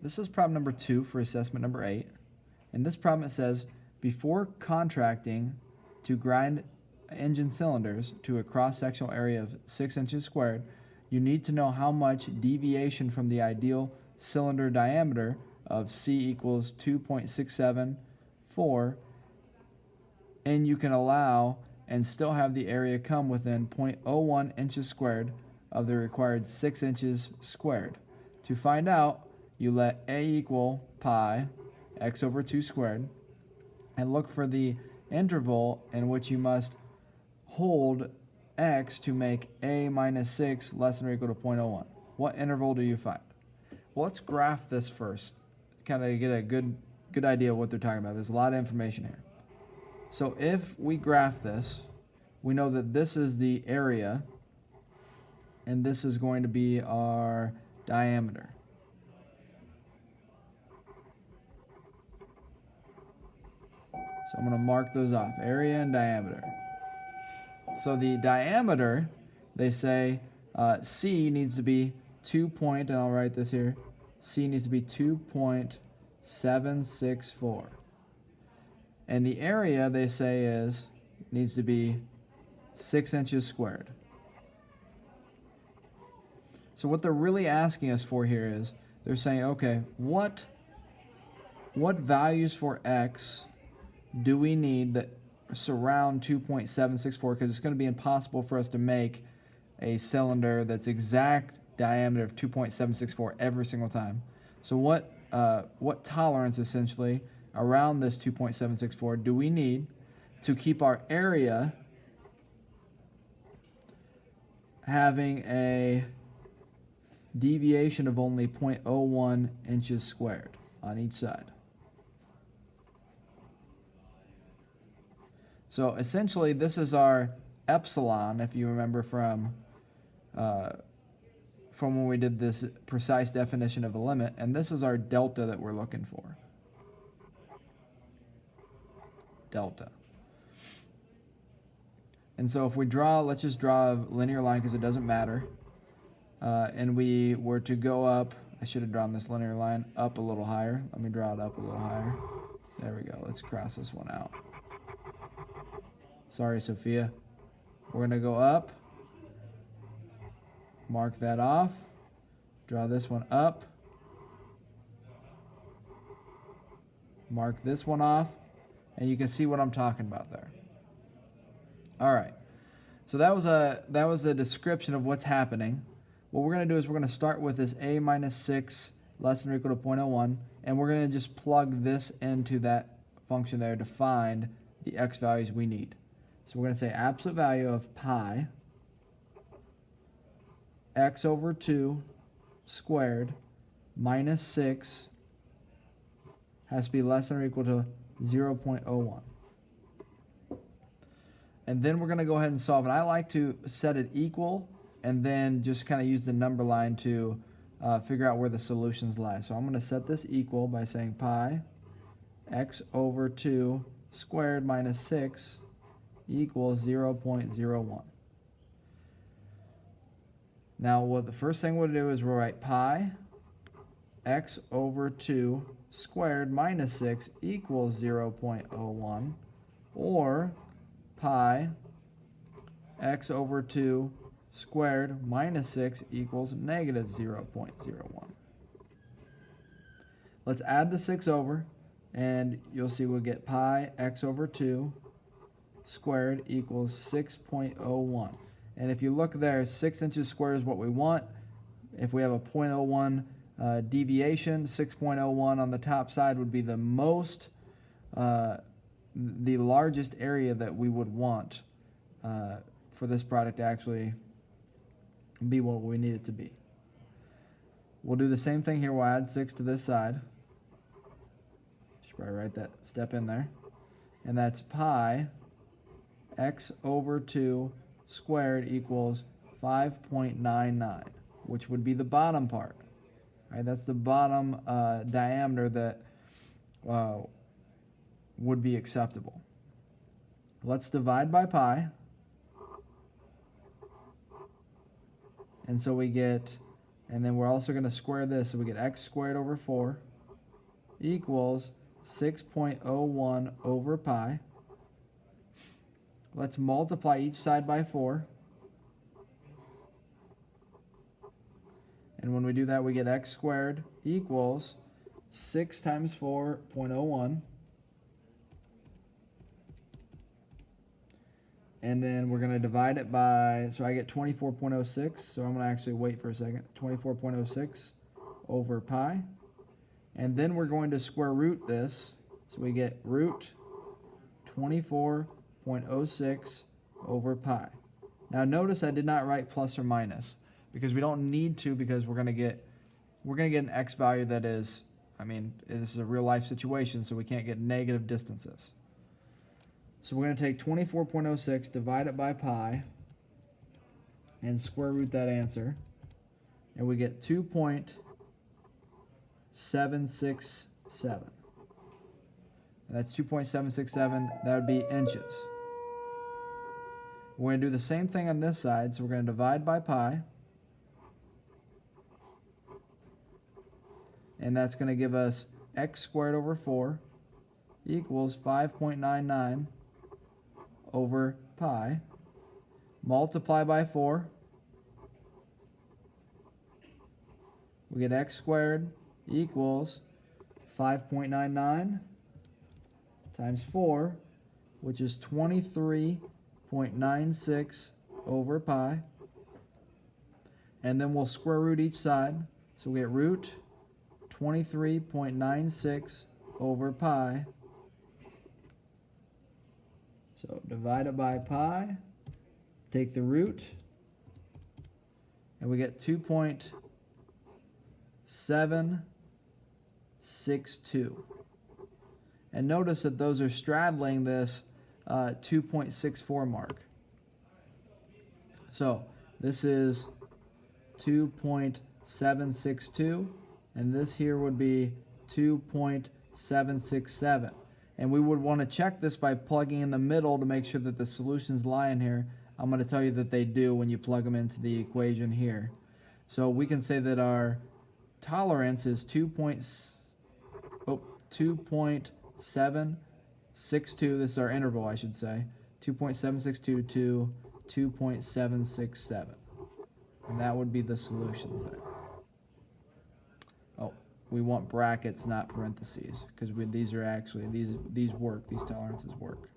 This is problem number 2 for assessment number 8. In this problem it says, before contracting to grind engine cylinders to a cross-sectional area of 6 inches squared, you need to know how much deviation from the ideal cylinder diameter of C equals 2.674 and you can allow and still have the area come within 0.01 inches squared of the required 6 inches squared. To find out, you let A equal pi x over 2 squared and look for the interval in which you must hold x to make a minus 6 less than or equal to 0.01. What interval do you find? Well, let's graph this first, kind of get a good idea of what they're talking about. There's a lot of information here. So if we graph this, we know that this is the area and this is going to be our diameter. So I'm going to mark those off, area and diameter. So the diameter, they say C needs to be 2 and I'll write this here, C needs to be 2.764. And the area, they say, needs to be 6 inches squared. So what they're really asking us for here is, they're saying, okay, what values for x do we need that surround 2.764, because it's going to be impossible for us to make a cylinder that's exact diameter of 2.764 every single time. So what tolerance essentially around this 2.764 do we need to keep our area having a deviation of only 0.01 inches squared on each side? So essentially this is our epsilon, if you remember from when we did this precise definition of a limit, and this is our delta that we're looking for. Delta. And so if we draw, let's just draw a linear line because it doesn't matter, and we were to go up, I should have drawn this linear line up a little higher. Let me draw it up a little higher. There we go. Let's cross this one out. Sorry, Sophia. We're going to go up, mark that off, draw this one up, mark this one off, and you can see what I'm talking about there. All right. So that was a description of what's happening. What we're going to do is we're going to start with this a minus 6 less than or equal to 0.01, and we're going to just plug this into that function there to find the x values we need. So we're going to say absolute value of pi x over 2 squared minus 6 has to be less than or equal to 0.01. And then we're going to go ahead and solve it. I like to set it equal and then just kind of use the number line to figure out where the solutions lie. So I'm going to set this equal by saying pi x over 2 squared minus 6 equals 0.01. Now what the first thing we'll do is we'll write pi x over 2 squared minus 6 equals 0.01, or pi x over 2 squared minus 6 equals negative 0.01. Let's add the 6 over, and you'll see we'll get pi x over 2 squared equals 6.01. And if you look there, 6 inches squared is what we want. If we have a 0.01 deviation, 6.01 on the top side would be the largest area that we would want for this product to actually be what we need it to be. We'll do the same thing here. We'll add 6 to this side. Should probably write that step in there. And that's pi x over 2 squared equals 5.99, which would be the bottom part. Right? That's the bottom diameter that would be acceptable. Let's divide by pi. And so we get And then we're also going to square this, so we get x squared over 4 equals 6.01 over pi. Let's multiply each side by 4. And when we do that, we get x squared equals 6 times 4.01. And then we're going to divide it by, so I get 24.06. So I'm going to actually wait for a second. 24.06 over pi. And then we're going to square root this. So we get root 24.06 over pi. Now notice I did not write plus or minus because we don't need to, because we're going to get an x value that is, this is a real life situation, so we can't get negative distances. So we're going to take 24.06, divide it by pi, and square root that answer. And we get 2.767. And that's 2.767. That would be inches. We're going to do the same thing on this side. So we're going to divide by pi. And that's going to give us x squared over 4 equals 5.99 over pi. Multiply by 4. We get x squared equals 5.99 times 4, which is 23.96 over pi. And then we'll square root each side. So we get root 23.96 over pi. So divide it by pi, take the root, and we get 2.762. And notice that those are straddling this 2.64 mark. So this is 2.762, and this here would be 2.767. And we would want to check this by plugging in the middle to make sure that the solutions lie in here. I'm going to tell you that they do when you plug them into the equation here. So we can say that our tolerance is 2.762. This is our interval, I should say. 2.762 to 2.767. And that would be the solutions there. Oh, we want brackets, not parentheses, because these are actually, these work, these tolerances work.